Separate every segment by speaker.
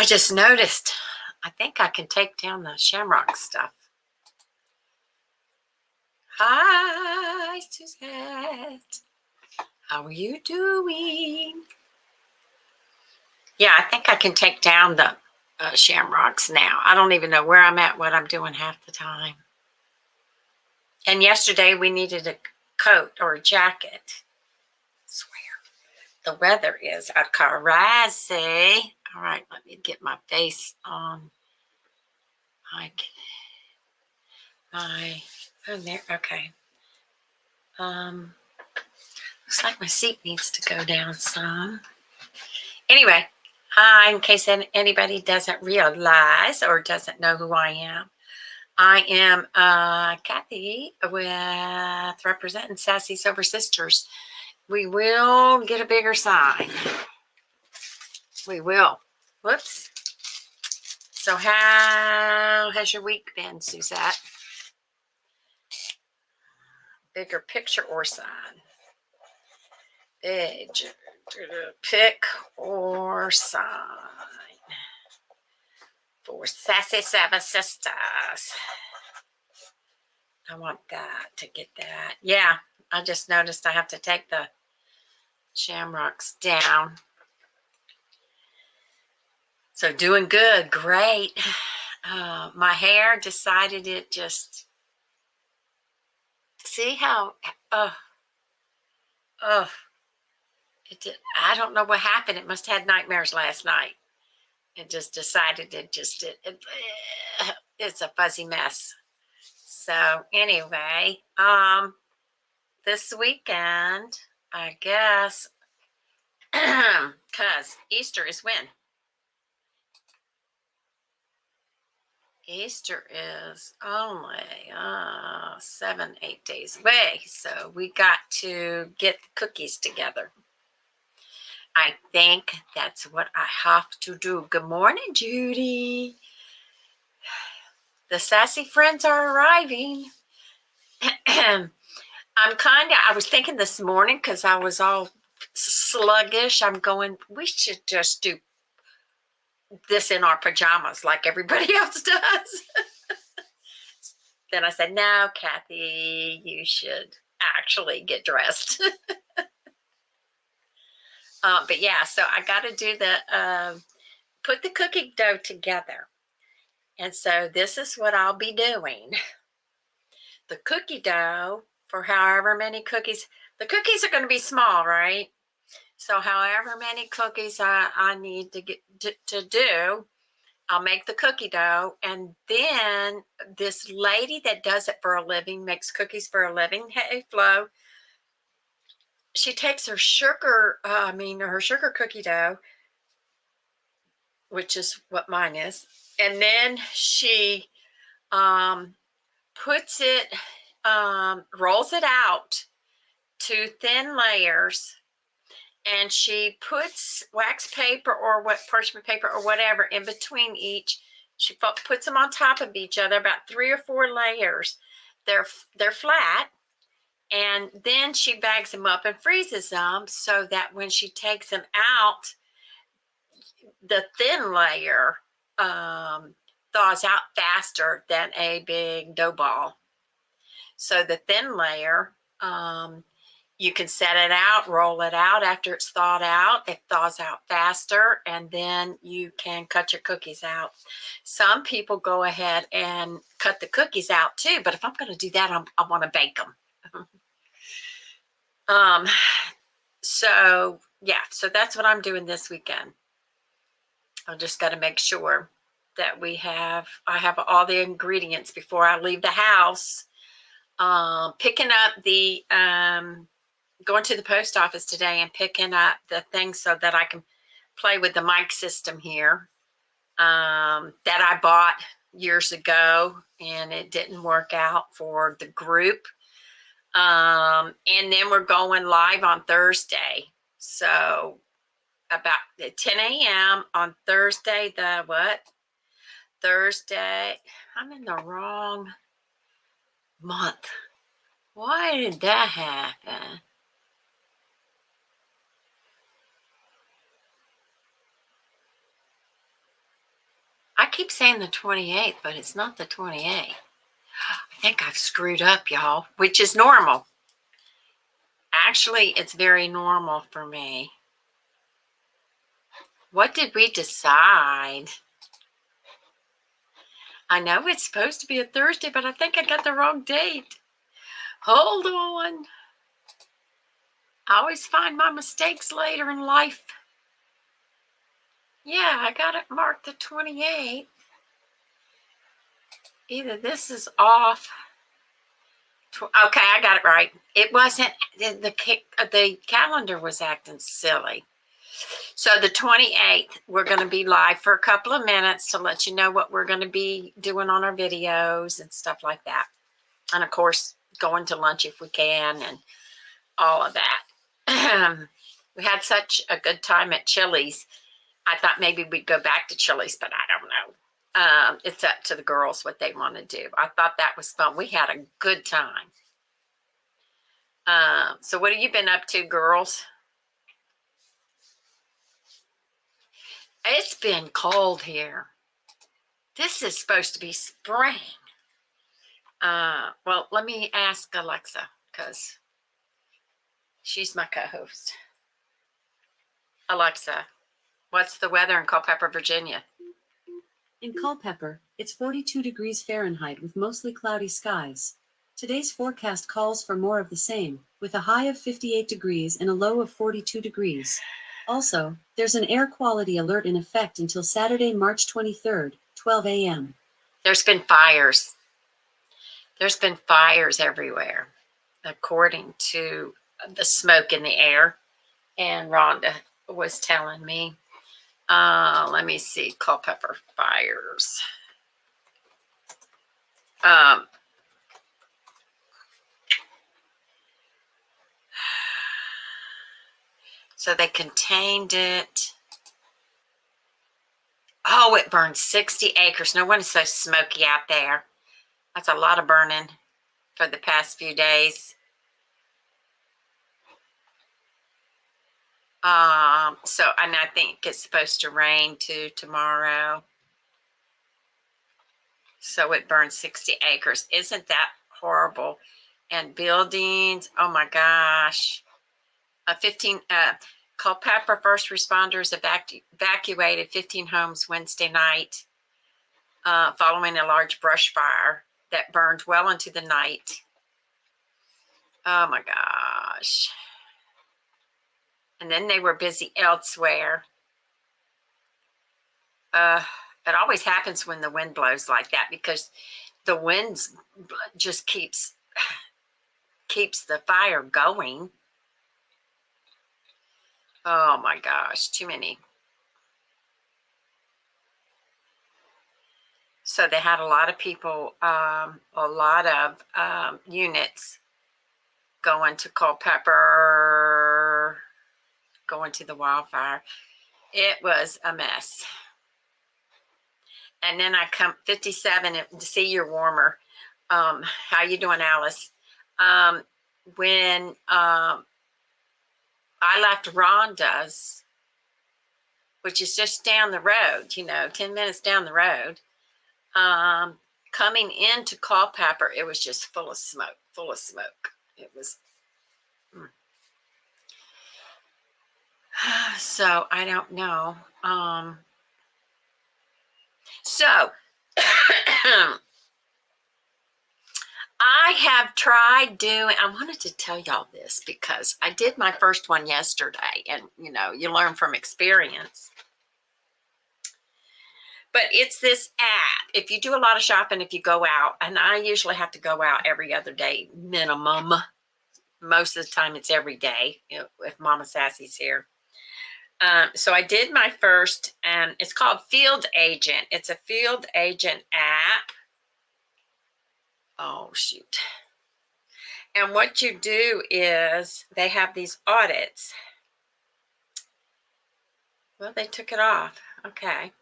Speaker 1: I just noticed, I think I can take down the shamrock stuff. Hi, Suzette. How are you doing? Yeah, I think I can take down the shamrocks now. I don't even know where I'm at, what I'm doing half the time. And yesterday we needed a coat or a jacket. I swear. The weather is crazy. All right, let me get my face on. Oh, there. Okay. Looks like my seat needs to go down some. Anyway, hi, in case anybody doesn't realize or doesn't know who I am Cathy with representing SassySilverSisters. We will get a bigger sign. We will. Whoops. So how has your week been, Suzette? Bigger picture or sign? Big pick or sign for SassySilverSisters. I want that to get that. Yeah, I just noticed I have to take the shamrocks down. So doing good, great. My hair decided it just, see how, it did. I don't know what happened. It must have had nightmares last night. It just decided it's a fuzzy mess. So anyway, this weekend, I guess, because Easter is when? Easter is only 7-8 days away. So we got to get the cookies together. I think that's what I have to do. Good morning, Judy. The sassy friends are arriving. I was thinking this morning because I was all sluggish. I'm going, we should just do this in our pajamas like everybody else does. Then I said, no, Cathy, you should actually get dressed. But yeah, so I got to do put the cookie dough together. And so this is what I'll be doing. The cookie dough for however many cookies. The cookies are going to be small, right? So however many cookies I need to get to do, I'll make the cookie dough. And then this lady that does it for a living, makes cookies for a living, hey, Flo, she takes her sugar cookie dough, which is what mine is. And then she puts it, rolls it out to thin layers, and she puts wax paper or parchment paper or whatever in between each. She puts them on top of each other, about 3 or 4 layers. They're flat, and then she bags them up and freezes them so that when she takes them out, the thin layer thaws out faster than a big dough ball. So the thin layer, you can set it out, roll it out after it's thawed out. It thaws out faster, and then you can cut your cookies out. Some people go ahead and cut the cookies out too, but if I'm going to do that, I want to bake them. So yeah, so that's what I'm doing this weekend. I just got to make sure that I have all the ingredients before I leave the house. Picking up going to the post office today and picking up the things so that I can play with the mic system here that I bought years ago, and it didn't work out for the group. And then we're going live on Thursday. So about 10 a.m. on Thursday, Thursday, I'm in the wrong month. Why did that happen? keep saying the 28th, but it's not the 28th. I think I've screwed up, y'all, which is normal. Actually, it's very normal for me. What did we decide? I know it's supposed to be a Thursday, but I think I got the wrong date. Hold on. I always find my mistakes later in life. Yeah, I got it marked the 28th. Either this is off. Okay, I got it right. It wasn't, the calendar was acting silly. So the 28th, we're going to be live for a couple of minutes to let you know what we're going to be doing on our videos and stuff like that. And of course, going to lunch if we can and all of that. We had such a good time at Chili's. I thought maybe we'd go back to Chili's, but I don't know. It's up to the girls what they want to do. I thought that was fun. We had a good time. So what have you been up to, girls? It's been cold here. This is supposed to be spring. Well, let me ask Alexa because she's my co-host. Alexa, what's the weather in Culpeper, Virginia?
Speaker 2: In Culpeper, it's 42 degrees Fahrenheit with mostly cloudy skies. Today's forecast calls for more of the same, with a high of 58 degrees and a low of 42 degrees. Also, there's an air quality alert in effect until Saturday, March 23rd, 12 a.m.
Speaker 1: There's been fires. There's been fires everywhere, according to the smoke in the air. And Rhonda was telling me. Let me see, Culpeper fires. So they contained it. Oh, it burned 60 acres. No wonder it's so smoky out there. That's a lot of burning for the past few days. And I think it's supposed to rain too tomorrow. So it burned 60 acres. Isn't that horrible? And buildings, oh my gosh. 15 Culpeper first responders evacuated 15 homes Wednesday night following a large brush fire that burned well into the night. Oh my gosh. And then they were busy elsewhere. It always happens when the wind blows like that because the wind just keeps the fire going. Oh my gosh, too many. So they had a lot of people, a lot of units going to Culpeper, going to the wildfire. It was a mess. And then I come 57 to see you're warmer. How you doing, Alice? When I left Rhonda's, which is just down the road, 10 minutes down the road, coming into Culpeper, it was just full of smoke. It was. So I don't know. So I have tried doing, I wanted to tell y'all this because I did my first one yesterday and, you learn from experience. But it's this app. If you do a lot of shopping, if you go out, and I usually have to go out every other day minimum. Most of the time it's every day if Mama Sassy's here. So I did my first, and it's called Field Agent. It's a field agent app. Oh, shoot. And what you do is they have these audits. Well, they took it off. Okay.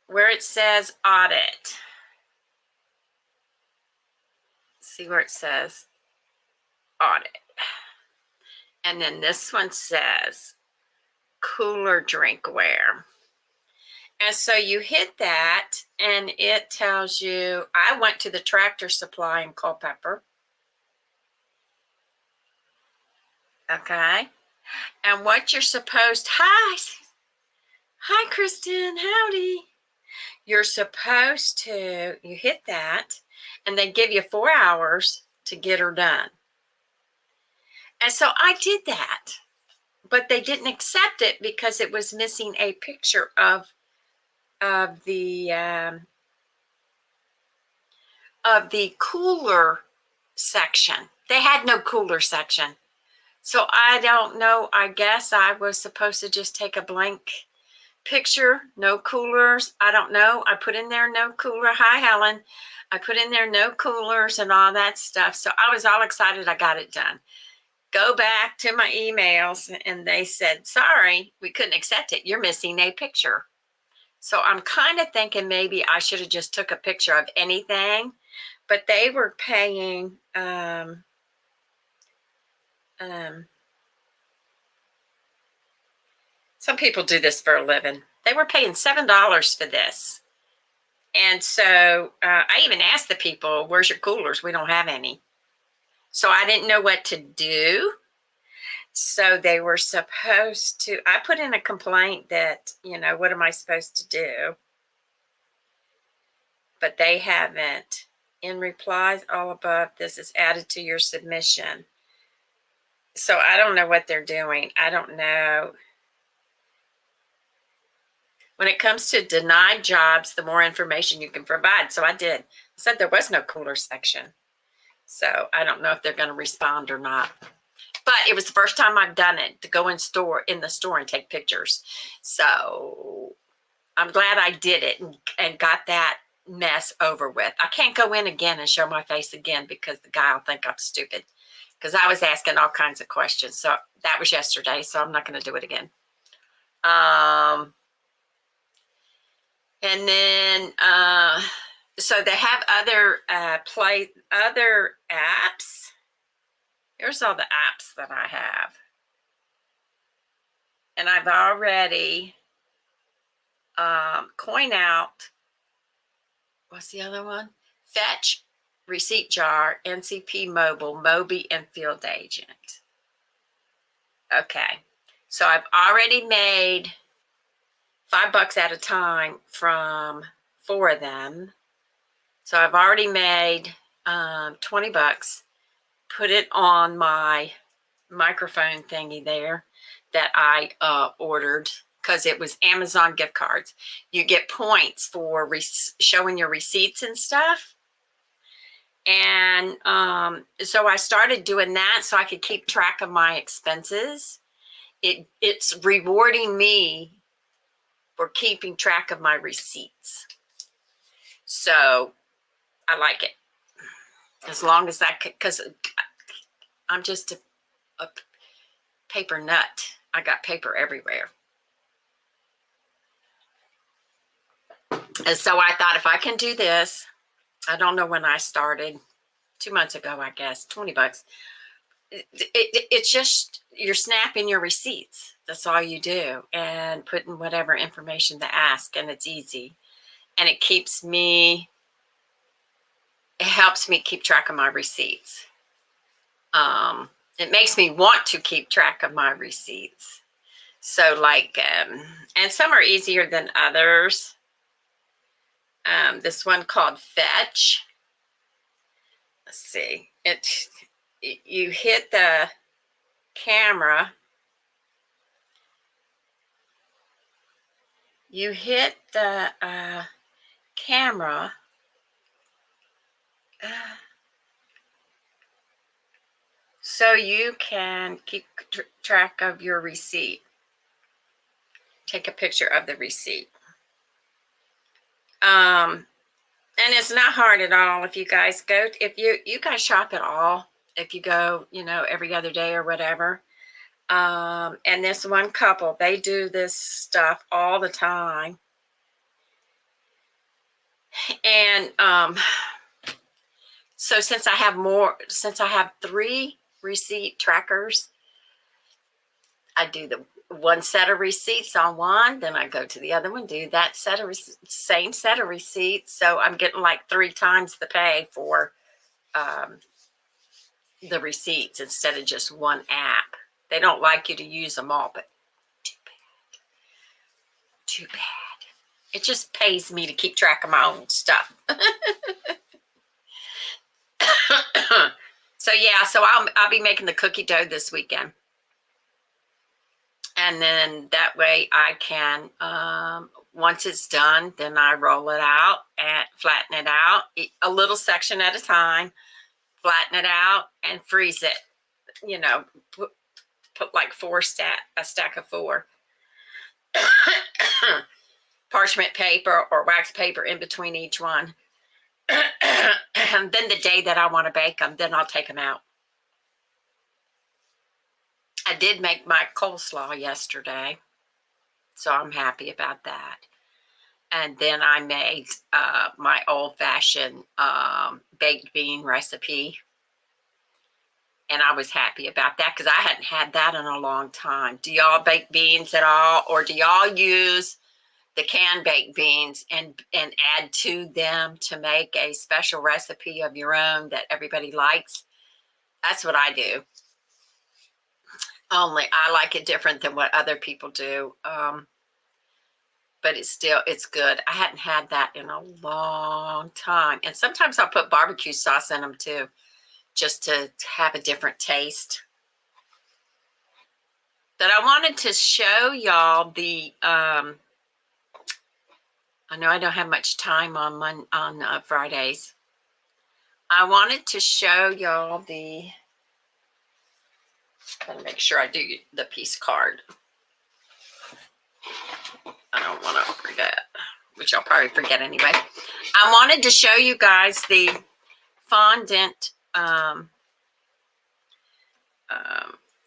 Speaker 1: Where it says audit. See where it says audit. And then this one says cooler drinkware. And so you hit that and it tells you, I went to the Tractor Supply in Culpeper. Okay. And what you're supposed, hi, Kristen, howdy. You're supposed to, you hit that and they give you 4 hours to get her done. And so I did that, but they didn't accept it because it was missing a picture of the cooler section. They had no cooler section. So I don't know. I guess I was supposed to just take a blank picture, no coolers. I don't know. I put in there no cooler. Hi, Helen. I put in there no coolers and all that stuff. So I was all excited. I got it done. Go back to my emails and they said, sorry, we couldn't accept it. You're missing a picture. So I'm kind of thinking maybe I should have just took a picture of anything, but they were paying some people do this for a living. They were paying $7 for this. And so I even asked the people, where's your coolers? We don't have any. So I didn't know what to do. So they were supposed to, I put in a complaint that, what am I supposed to do? But they haven't. In replies, all above, this is added to your submission. So I don't know what they're doing. I don't know. When it comes to denied jobs, the more information you can provide. So I did. I said there was no cooler section. So I don't know if they're going to respond or not. But it was the first time I've done it, to go in the store and take pictures. So I'm glad I did it and got that mess over with. I can't go in again and show my face again because the guy will think I'm stupid. Because I was asking all kinds of questions. So that was yesterday. So I'm not going to do it again. And then, so they have other apps. Here's all the apps that I have. And I've already coin out. What's the other one? Fetch, Receipt Jar, NCP Mobile, Moby, and Field Agent. Okay. So I've already made $5 at a time from 4 of them. So I've already made $20. Put it on my microphone thingy there that I ordered because it was Amazon gift cards. You get points for showing your receipts and stuff. And so I started doing that so I could keep track of my expenses. It's rewarding me for keeping track of my receipts. So I like it. As long as that, because I'm just a paper nut. I got paper everywhere. And so I thought if I can do this, I don't know when I started, 2 months ago, I guess, $20. It's just, you're snapping your receipts. That's all you do. And putting whatever information to ask. And it's easy. And it helps me keep track of my receipts. It makes me want to keep track of my receipts. So like, and some are easier than others. This one called Fetch. Let's see. You hit the camera. You hit the camera. So you can keep track of your receipt. Take a picture of the receipt. And it's not hard at all. If you guys go, if you guys shop at all, if you go, every other day or whatever. And this one couple, they do this stuff all the time. And so since I have 3 receipt trackers, I do one set of receipts on one, then I go to the other one, do that same set of receipts. So I'm getting like 3 times the pay for the receipts instead of just one app. They don't like you to use them all, but too bad. Too bad. It just pays me to keep track of my own stuff. So yeah, so I'll be making the cookie dough this weekend. And then that way I can, once it's done, then I roll it out and flatten it out, a little section at a time, flatten it out and freeze it. You know, put like a stack of 4 parchment paper or wax paper in between each one. And then the day that I want to bake them, then I'll take them out. I did make my coleslaw yesterday, so I'm happy about that. And then I made my old-fashioned baked bean recipe. And I was happy about that because I hadn't had that in a long time. Do y'all bake beans at all? Or do y'all use the canned baked beans and add to them to make a special recipe of your own that everybody likes? That's what I do. Only I like it different than what other people do. But it's good. I hadn't had that in a long time. And sometimes I'll put barbecue sauce in them too, just to have a different taste. But I wanted to show y'all the, I know I don't have much time on Fridays. I wanted to show y'all the, gotta make sure I do the piece card. I don't want to forget, which I'll probably forget anyway. I wanted to show you guys the fondant,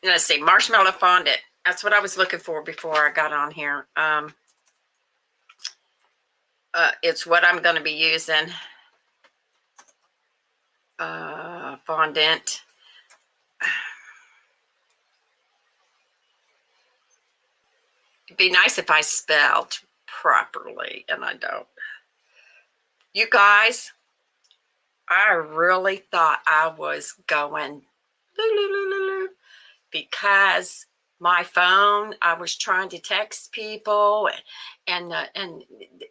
Speaker 1: let's see, marshmallow fondant. That's what I was looking for before I got on here. It's what I'm going to be using. Fondant. It'd be nice if I spelled properly, and I don't. You guys, I really thought I was going because my phone, I was trying to text people and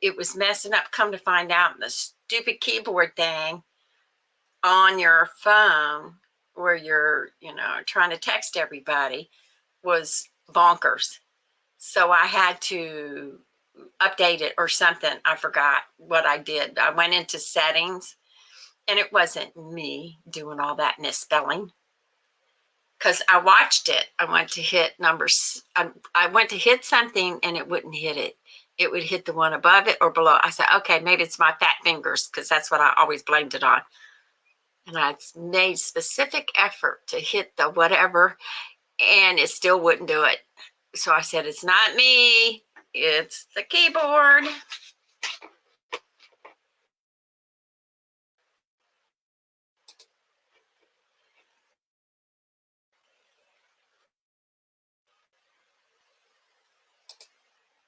Speaker 1: it was messing up. Come to find out, the stupid keyboard thing on your phone where you're, trying to text everybody was bonkers. So I had to update it or something. I forgot what I did. I went into settings and it wasn't me doing all that misspelling. Because I watched it. I went to hit numbers. I went to hit something and it wouldn't hit it. It would hit the one above it or below. I said, okay, maybe it's my fat fingers because that's what I always blamed it on. And I made specific effort to hit the whatever and it still wouldn't do it. So I said, it's not me. It's the keyboard.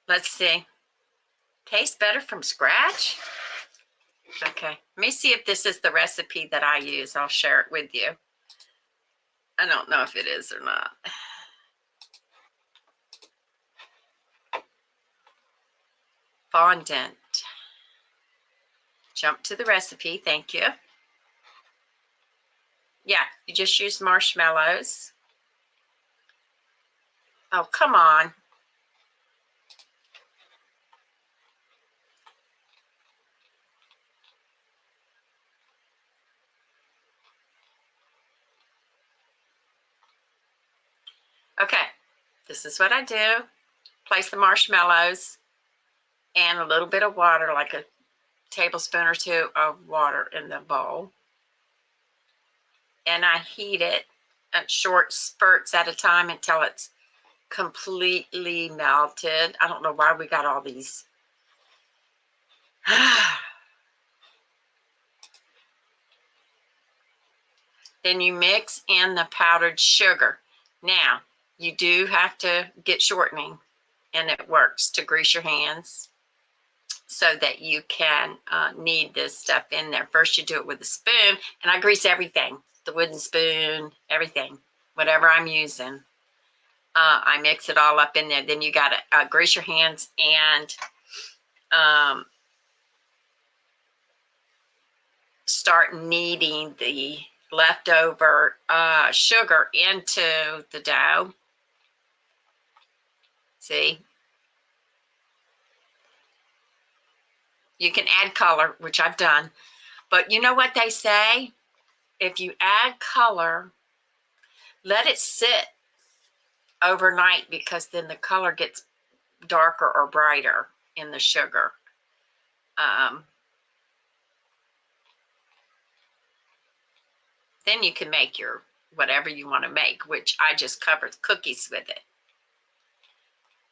Speaker 1: Let's see. Tastes better from scratch? Okay. Let me see if this is the recipe that I use. I'll share it with you. I don't know if it is or not. Fondant. Jump to the recipe. Thank you. Yeah, you just use marshmallows. Oh, come on. Okay, this is what I do. Place the marshmallows and a little bit of water, like a tablespoon or 2 of water in the bowl. And I heat it at short spurts at a time until it's completely melted. I don't know why we got all these. Then you mix in the powdered sugar. Now, you do have to get shortening, and it works to grease your hands so that you can knead this stuff in there. First, you do it with a spoon, and I grease everything, the wooden spoon, everything, whatever I'm using. I mix it all up in there. Then you got to grease your hands and start kneading the leftover sugar into the dough. See? You can add color, which I've done. But you know what they say? If you add color, let it sit overnight, because then the color gets darker or brighter in the sugar. Then you can make your whatever you want to make, which I just covered cookies with it.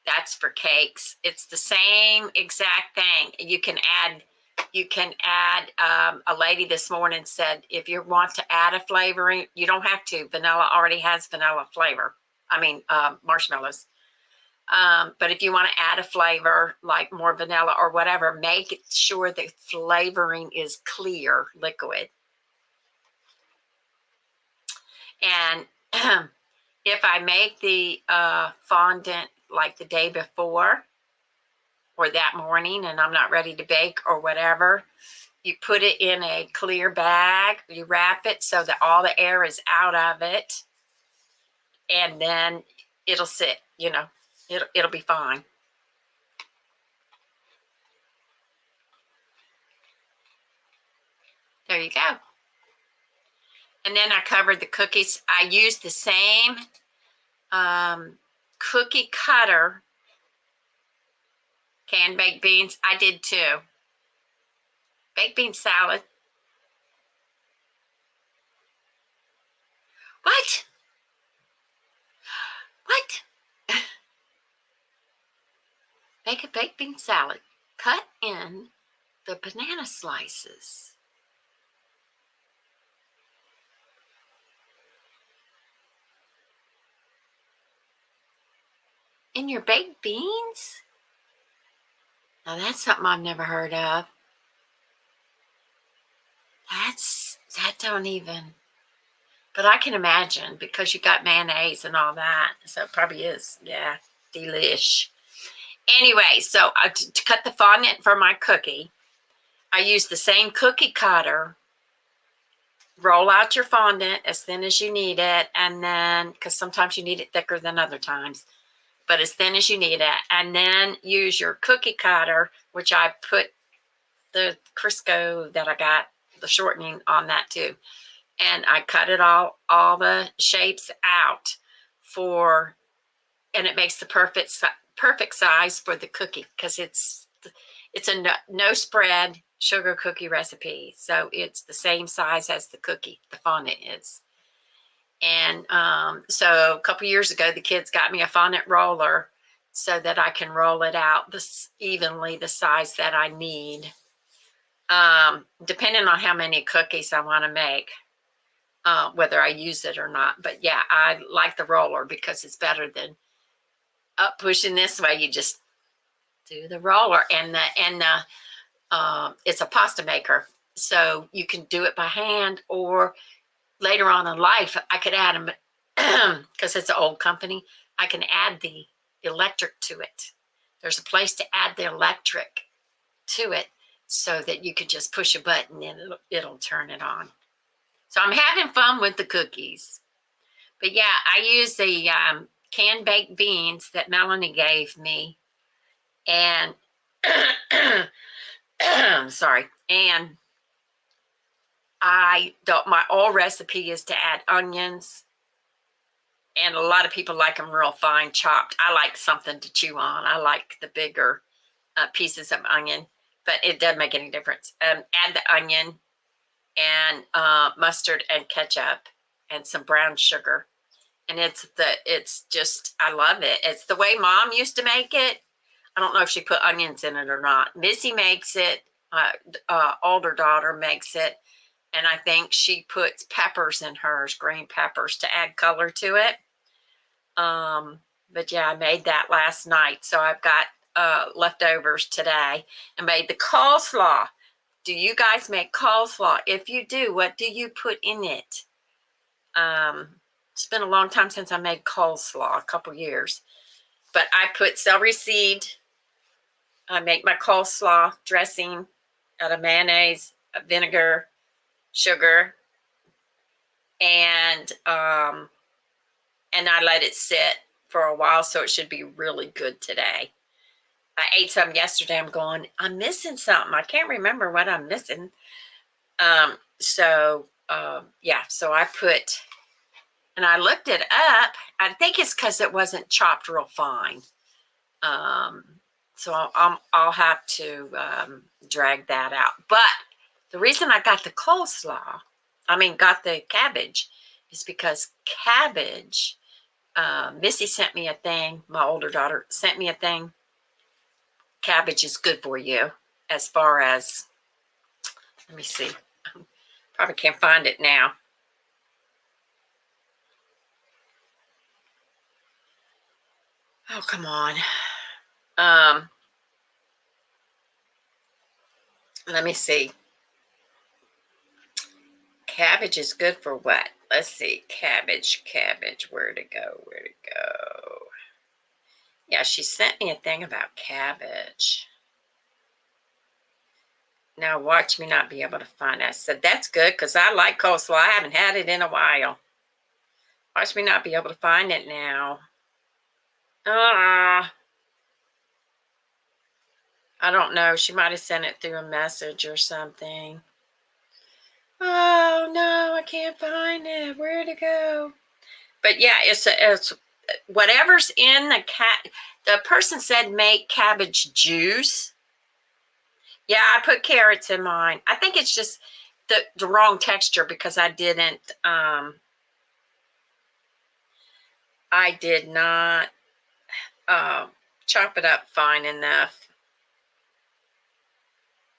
Speaker 1: That's for cakes. It's the same exact thing. You can add, a lady this morning said, if you want to add a flavoring, you don't have to. Vanilla already has vanilla flavor. I mean, marshmallows. But if you want to add a flavor, like more vanilla or whatever, make sure the flavoring is clear liquid. And if I make the fondant like the day before or that morning and I'm not ready to bake or whatever, you put it in a clear bag, you wrap it so that all the air is out of it, and then it'll sit, it'll be fine. There you go. And then I covered the cookies. I used the same cookie cutter, canned baked beans. I did too. Baked bean salad. What? Make a baked bean salad. Cut in the banana slices. In your baked beans? Now that's something I've never heard of. That don't even, but I can imagine, because you got mayonnaise and all that. So it probably is, yeah, delish. Anyway, so to cut the fondant for my cookie, I use the same cookie cutter. Roll out your fondant as thin as you need it, and then, because sometimes you need it thicker than other times, but as thin as you need it, and then use your cookie cutter, which I put the Crisco that I got, the shortening on that too, and I cut it all the shapes out and it makes the perfect size for the cookie, because it's a no spread sugar cookie recipe, so it's the same size as the cookie, the fondant is. And so a couple years ago, the kids got me a fondant roller so that I can roll it out evenly the size that I need, depending on how many cookies I want to make, whether I use it or not. But yeah, I like the roller because it's better than pushing this way. You just do the roller, and it's a pasta maker, so you can do it by hand, or later on in life, I could add them, because it's an old company, I can add the electric to it. There's a place to add the electric to it so that you could just push a button and it'll turn it on. So I'm having fun with the cookies. But yeah, I use the canned baked beans that Melanie gave me. And, sorry, and my old recipe is to add onions, and a lot of people like them real fine chopped. I like something to chew on. I like the bigger pieces of onion, but it doesn't make any difference. Add the onion and mustard and ketchup and some brown sugar, and it's just, I love it. It's the way Mom used to make it. I don't know if she put onions in it or not. Missy makes it. Older daughter makes it. And I think she puts peppers in hers, green peppers, to add color to it. But yeah, I made that last night. So I've got leftovers today and made the coleslaw. Do you guys make coleslaw? If you do, what do you put in it? It's been a long time since I made coleslaw, a couple years. But I put celery seed. I make my coleslaw dressing out of mayonnaise, vinegar, sugar, and I let it sit for a while, so it should be really good today. I ate some yesterday. I'm missing something. I can't remember what I'm missing. Yeah, so I put, and I looked it up. I think it's because it wasn't chopped real fine. So I'll have to drag that out. But the reason I got the got the cabbage, is because cabbage, Missy sent me a thing. My older daughter sent me a thing. Cabbage is good for you as far as, let me see. Probably can't find it now. Oh, come on. Let me see. Cabbage is good for what? Let's see. Cabbage. Where to go? Yeah, she sent me a thing about cabbage. Now watch me not be able to find it. I said, that's good because I like coleslaw. I haven't had it in a while. Watch me not be able to find it now. I don't know. She might have sent it through a message or something. Oh, no, I can't find it. Where'd it go? But yeah, it's whatever's in the person said make cabbage juice. Yeah, I put carrots in mine. I think it's just the wrong texture because I did not chop it up fine enough.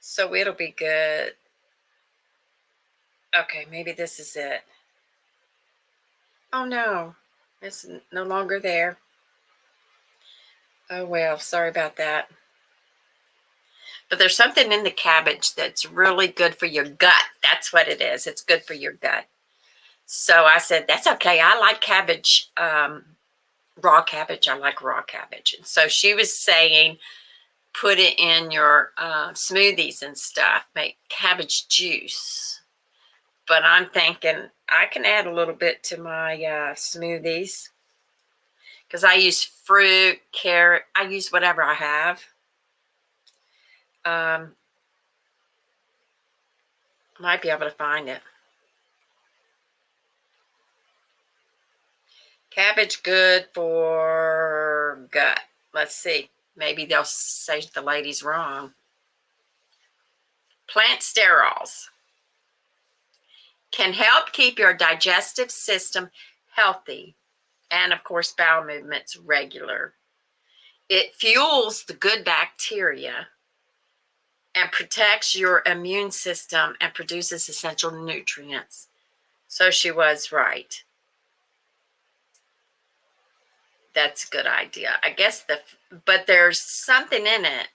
Speaker 1: So it'll be good. Okay, maybe this is it. Oh no, it's no longer there. Oh well, sorry about that. But there's something in the cabbage that's really good for your gut. That's what it is. It's good for your gut. So I said, that's okay. I like cabbage, raw cabbage. I like raw cabbage. And so she was saying, put it in your smoothies and stuff. Make cabbage juice. But I'm thinking I can add a little bit to my smoothies because I use fruit, carrot. I use whatever I have. Might be able to find it. Cabbage good for gut. Let's see. Maybe they'll say the lady's wrong. Plant sterols can help keep your digestive system healthy and, of course, bowel movements regular. It fuels the good bacteria and protects your immune system and produces essential nutrients. So she was right. That's a good idea. I guess but there's something in it.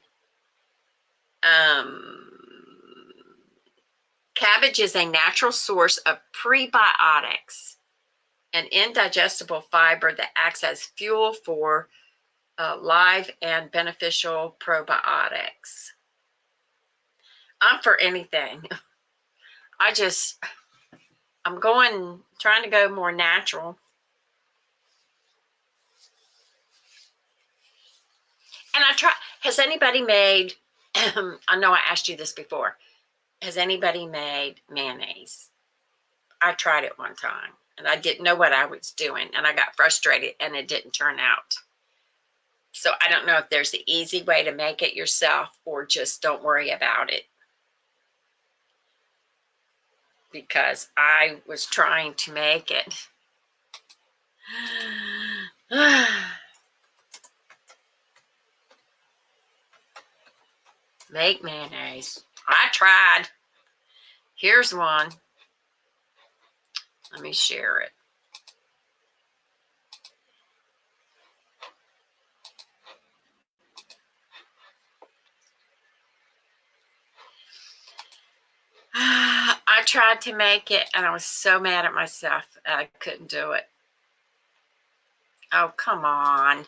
Speaker 1: Cabbage is a natural source of prebiotics, an indigestible fiber that acts as fuel for live and beneficial probiotics. I'm for anything. I'm trying to go more natural. And has anybody made, I know I asked you this before, has anybody made mayonnaise? I tried it one time and I didn't know what I was doing and I got frustrated and it didn't turn out. So I don't know if there's an easy way to make it yourself or just don't worry about it. Because I was trying to make it. Make mayonnaise. I tried. Here's one. Let me share it. tried to make it, and I was so mad at myself. I couldn't do it. Oh, come on.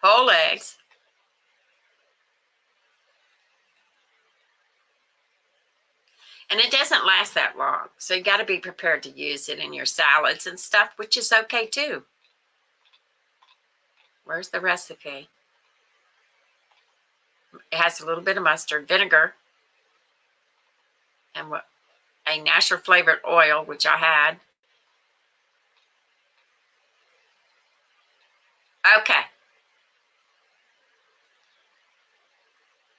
Speaker 1: Whole eggs. And it doesn't last that long. So you got to be prepared to use it in your salads and stuff, which is okay too. Where's the recipe? It has a little bit of mustard, vinegar, and what a natural flavored oil, which I had. Okay.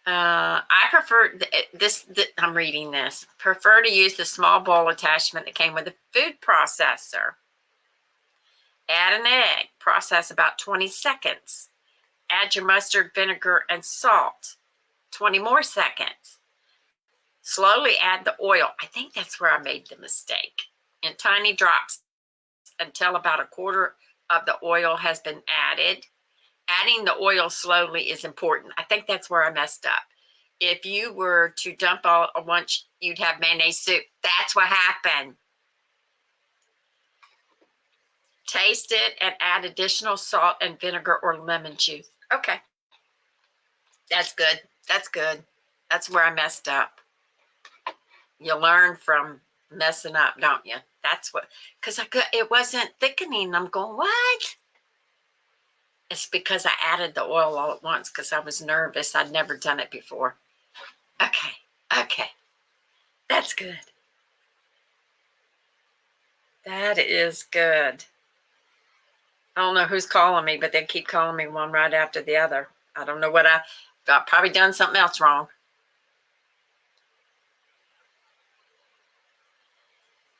Speaker 1: I prefer this. I'm reading this. Prefer to use the small bowl attachment that came with the food processor. Add an egg. Process about 20 seconds. Add your mustard, vinegar, and salt. 20 more seconds. Slowly add the oil. I think that's where I made the mistake. In tiny drops until about a quarter of the oil has been added. Adding the oil slowly is important. I think that's where I messed up. If you were to dump all at once, you'd have mayonnaise soup. That's what happened. Taste it and add additional salt and vinegar or lemon juice. Okay. That's good. That's good. That's where I messed up. You learn from messing up, don't you? That's what, because it wasn't thickening. I'm going, what? It's because I added the oil all at once because I was nervous. I'd never done it before. Okay. Okay. That's good. That is good. I don't know who's calling me, but they keep calling me one right after the other. I don't know what I've probably done something else wrong.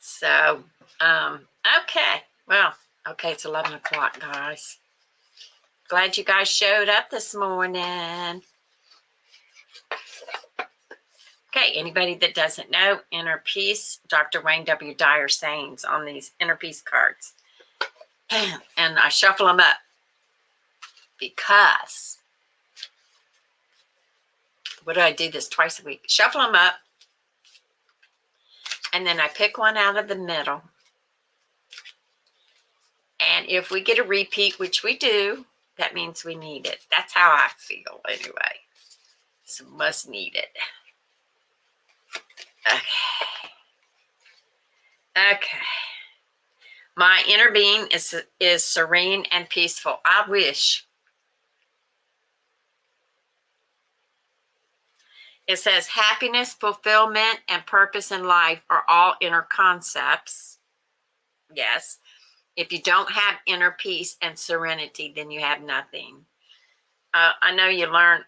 Speaker 1: So, okay. Well, okay, it's 11 o'clock, guys. Glad you guys showed up this morning. Okay, anybody that doesn't know, inner peace, Dr. Wayne W. Dyer sayings on these inner peace cards. And I shuffle them up because, what do I do this twice a week? Shuffle them up, and then I pick one out of the middle. And if we get a repeat, which we do, that means we need it. That's how I feel anyway. So must need it. Okay. Okay. My inner being is serene and peaceful. I wish. It says happiness, fulfillment, and purpose in life are all inner concepts. Yes. If you don't have inner peace and serenity, then you have nothing. I know you learn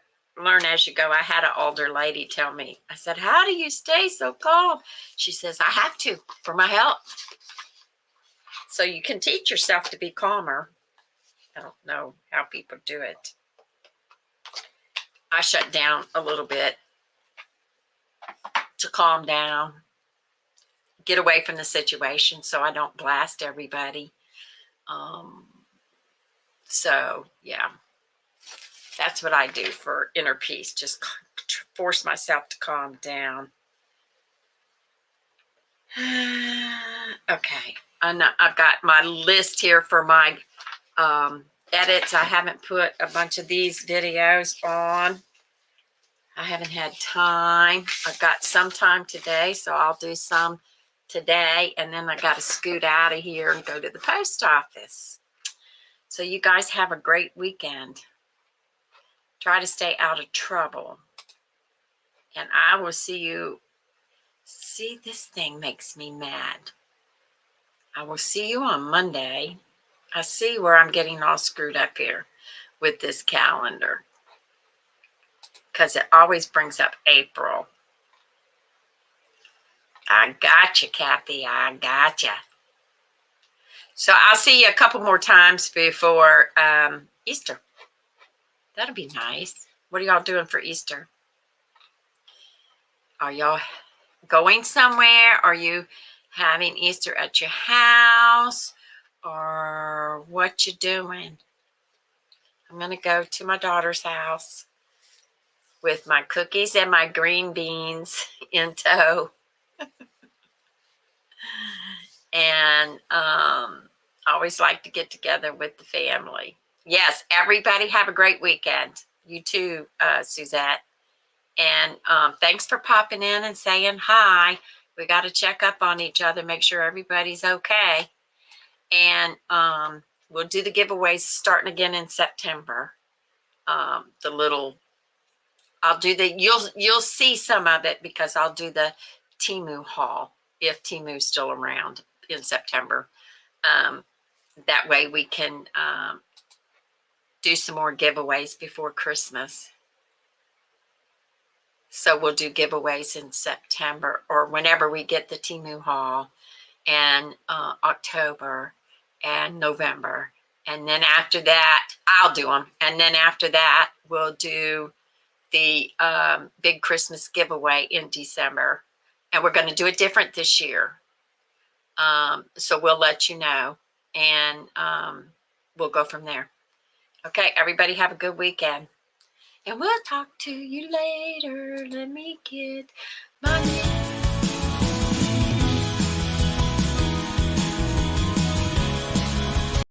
Speaker 1: as you go. I had an older lady tell me, I said, how do you stay so calm? She says, I have to for my health. So you can teach yourself to be calmer. I don't know how people do it. I shut down a little bit to calm down, get away from the situation so I don't blast everybody. So, yeah, that's what I do for inner peace. Just force myself to calm down. Okay. I've got my list here for my edits. I haven't put a bunch of these videos on. I haven't had time. I've got some time today, so I'll do some today. And then I got to scoot out of here and go to the post office. So you guys have a great weekend. Try to stay out of trouble. And I will see you. See, this thing makes me mad. I will see you on Monday. I see where I'm getting all screwed up here with this calendar, because it always brings up April. I got you, Cathy. I got you. So I'll see you a couple more times before Easter. That'll be nice. What are y'all doing for Easter? Are y'all going somewhere? Are you having Easter at your house? Or what you doing? I'm going to go to my daughter's house. with my cookies and my green beans in tow. And I always like to get together with the family. Yes, everybody have a great weekend. You too, Suzette. And thanks for popping in and saying hi. We got to check up on each other, make sure everybody's okay. And we'll do the giveaways starting again in September. I'll do you'll see some of it because I'll do the Temu haul if Temu's still around in September. That way we can do some more giveaways before Christmas. So we'll do giveaways in September or whenever we get the Temu haul, and October and November. And then after that, I'll do them. And then after that, we'll do the big Christmas giveaway in December. And we're going to do it different this year. So we'll let you know. And we'll go from there. Okay, everybody have a good weekend. And we'll talk to you later. Let me get my